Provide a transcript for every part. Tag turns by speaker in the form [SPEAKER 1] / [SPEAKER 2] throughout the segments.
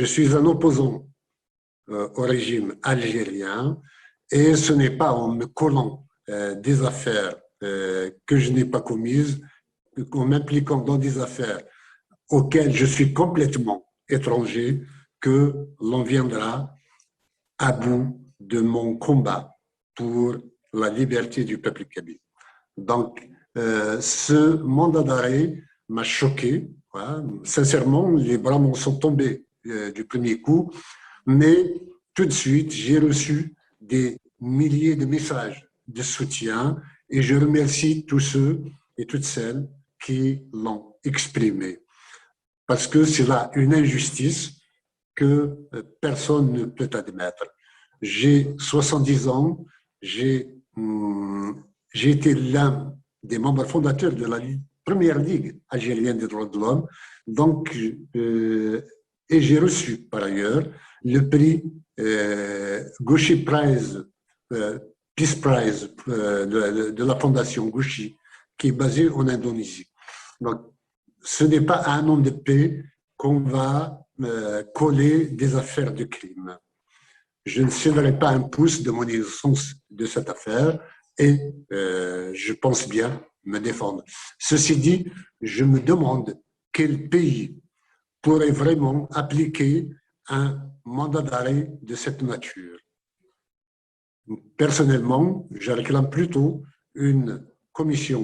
[SPEAKER 1] je suis un opposant au régime algérien et ce n'est pas en me collant des affaires que je n'ai pas commises, en m'impliquant dans des affaires auxquelles je suis complètement étranger, que l'on viendra à bout de mon combat pour la liberté du peuple kabyle. Donc, ce mandat d'arrêt m'a choqué. Voilà. Sincèrement, les bras m'en sont tombés du premier coup, mais tout de suite, j'ai reçu des milliers de messages de soutien et je remercie tous ceux et toutes celles qui l'ont exprimé. Parce que c'est là une injustice que personne ne peut admettre. J'ai 70 ans, j'ai été l'un des membres fondateurs de la première Ligue algérienne des droits de l'homme, donc, et j'ai reçu par ailleurs le prix Gouchi Prize, Peace Prize de la fondation Gouchi, qui est basée en Indonésie. Donc, ce n'est pas à un homme de paix qu'on va coller des affaires de crime. Je ne céderai pas un pouce de mon innocence de cette affaire et je pense bien me défendre. Ceci dit, je me demande quel pays pourrait vraiment appliquer un mandat d'arrêt de cette nature. Personnellement, je réclame plutôt une commission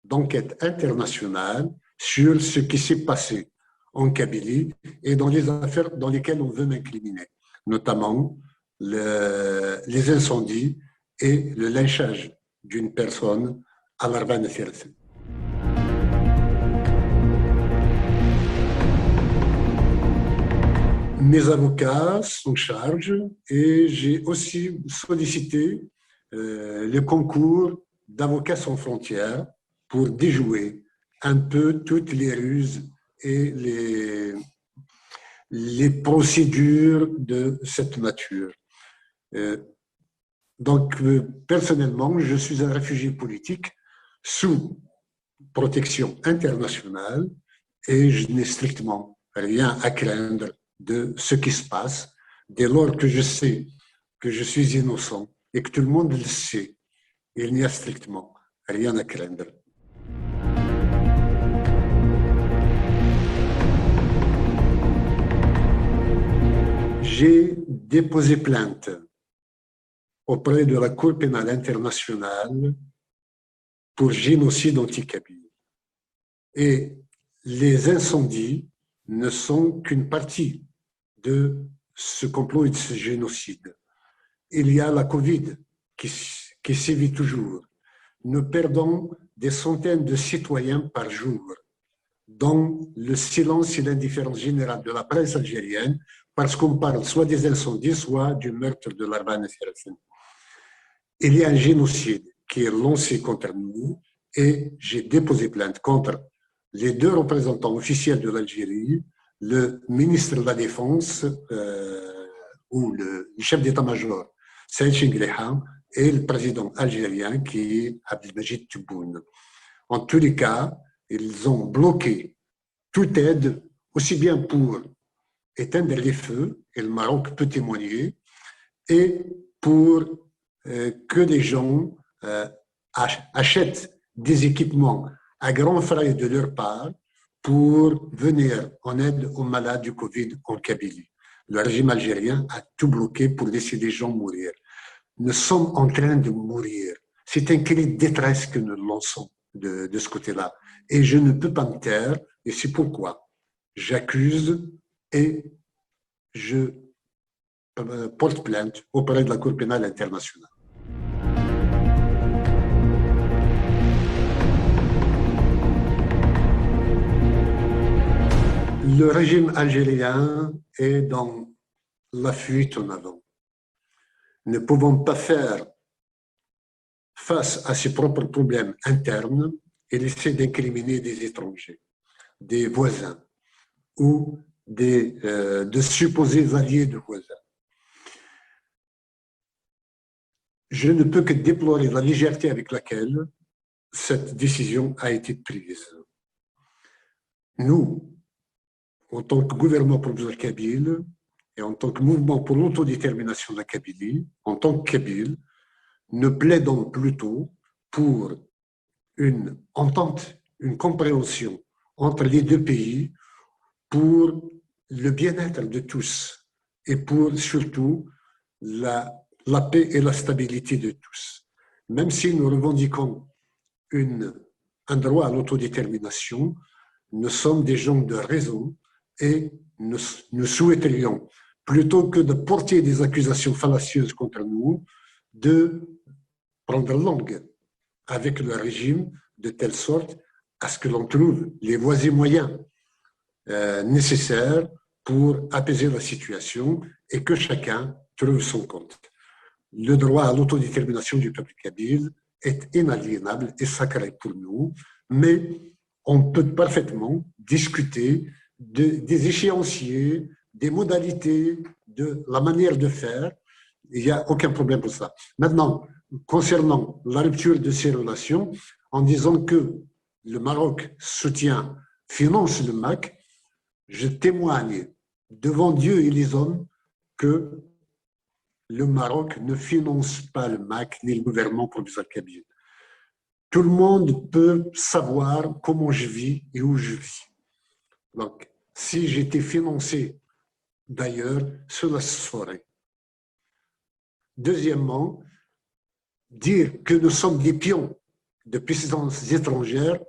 [SPEAKER 1] d'enquête internationale sur ce qui s'est passé en Kabylie et dans les affaires dans lesquelles on veut m'incriminer, notamment les incendies et le lynchage d'une personne à l'Arban Thiers. Mes avocats sont charge et j'ai aussi sollicité le concours d'Avocats sans frontières pour déjouer un peu toutes les ruses et les procédures de cette nature. Donc, personnellement, je suis un réfugié politique sous protection internationale et je n'ai strictement rien à craindre de ce qui se passe dès lors que je sais que je suis innocent et que tout le monde le sait. Il n'y a strictement rien à craindre. J'ai déposé plainte auprès de la Cour pénale internationale pour génocide anti-kabyle. Et les incendies ne sont qu'une partie de ce complot et de ce génocide. Il y a la Covid qui sévit toujours. Nous perdons des centaines de citoyens par jour dans le silence et l'indifférence générale de la presse algérienne parce qu'on parle soit des incendies, soit du meurtre de l'Arban Thiers. Il y a un génocide qui est lancé contre nous et j'ai déposé plainte contre les deux représentants officiels de l'Algérie, le ministre de la Défense ou le chef d'état-major, Saïd Chengueleha, et le président algérien qui est Abdelmajid Tebboune. En tous les cas, ils ont bloqué toute aide, aussi bien pour éteindre les feux, et le Maroc peut témoigner, et pour que les gens achètent des équipements à grands frais de leur part pour venir en aide aux malades du Covid en Kabylie. Le régime algérien a tout bloqué pour laisser les gens mourir. Nous sommes en train de mourir. C'est un cri de détresse que nous lançons de ce côté-là. Et je ne peux pas me taire, et c'est pourquoi j'accuse et je porte plainte auprès de la Cour pénale internationale. Le régime algérien est dans la fuite en avant. Ne pouvant pas faire face à ses propres problèmes internes, il essaie d'incriminer des étrangers, des voisins ou de supposés alliés de voisins. Je ne peux que déplorer la légèreté avec laquelle cette décision a été prise. Nous, en tant que gouvernement provisoire kabyle et en tant que mouvement pour l'autodétermination de la Kabylie, en tant que Kabyle, ne plaidons plutôt pour une entente, une compréhension entre les deux pays pour le bien-être de tous et pour surtout la paix et la stabilité de tous. Même si nous revendiquons un droit à l'autodétermination, nous sommes des gens de raison et nous souhaiterions, plutôt que de porter des accusations fallacieuses contre nous, de prendre langue avec le régime de telle sorte à ce que l'on trouve les voies et moyens nécessaires pour apaiser la situation et que chacun trouve son compte. Le droit à l'autodétermination du peuple kabyle est inaliénable et sacré pour nous, mais on peut parfaitement discuter des échéanciers, des modalités, de la manière de faire. Il n'y a aucun problème pour ça. Maintenant, concernant la rupture de ces relations, en disant que le Maroc soutient, finance le MAC, je témoigne devant Dieu et les hommes que le Maroc ne finance pas le MAC ni le gouvernement provisoire kabyle. Tout le monde peut savoir comment je vis et où je vis. Donc, si j'étais financé d'ailleurs, cela se saurait. Deuxièmement, dire que nous sommes des pions de puissances étrangères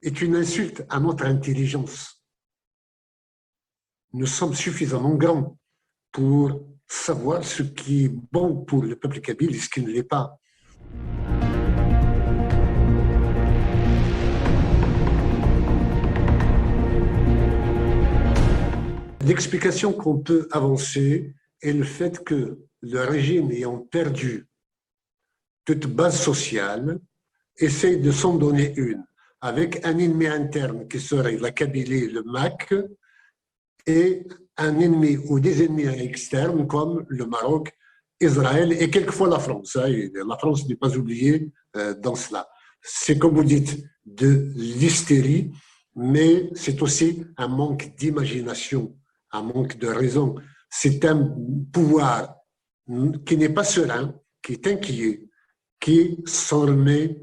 [SPEAKER 1] est une insulte à notre intelligence. Nous sommes suffisamment grands pour savoir ce qui est bon pour le peuple kabyle et ce qui ne l'est pas. L'explication qu'on peut avancer est le fait que le régime ayant perdu toute base sociale essaye de s'en donner une avec un ennemi interne qui serait la Kabylie, le MAC, et un ennemi ou des ennemis externes comme le Maroc, Israël et quelquefois la France. La France n'est pas oubliée dans cela. C'est comme vous dites de l'hystérie, mais c'est aussi un manque d'imagination, un manque de raison. C'est un pouvoir qui n'est pas serein, qui est inquiet, qui s'en remet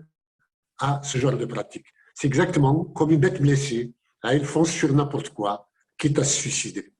[SPEAKER 1] à ce genre de pratique. C'est exactement comme une bête blessée, elle fonce sur n'importe quoi, quitte à se suicider.